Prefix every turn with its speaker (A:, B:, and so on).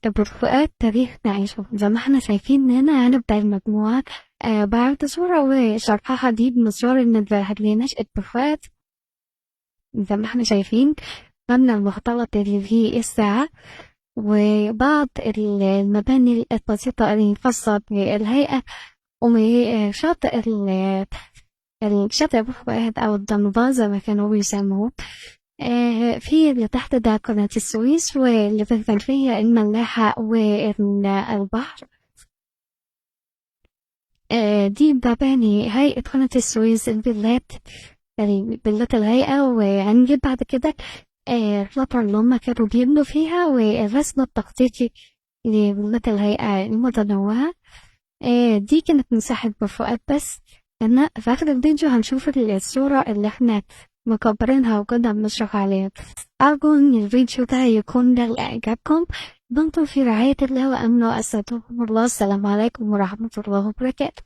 A: برفقات تاريخ نعيشه. زي ما احنا شايفين هنا هنبدأ المجموعة بعرض صورة وشرحها دي بمسار النباهة لنشأة برفقات. زي ما احنا شايفين مبنى المختلط اللي فيه الساعة وبعض المباني البسيطة اللي خاصة بالهيئة وشاطئ الشاطئ برفقات أو الضنبا زي ما كانوا بيسموه. في اللي تحت ده قناة السويس واللي في الخلفية الملاحة والبحر. دي مباني هيئة قناة السويس الفيلات، يعني فيلات الهيئة. وهنجيب بعد كده الفترة اللي هما كانوا بيبنوا فيها والرسم التخطيطي لفيلات الهيئة المتنوعة. دي كانت مساحة برفقات بس. أنا في آخر الفيديو هنشوف الصورة اللي احنا مكبرينها وكنا بنشرح عليها. أرجو إن الفيديو ده يكون ده إعجابكم. دمتم في رعاية الله وأمنه، أستودعكم الله. السلام عليكم ورحمة الله وبركاته.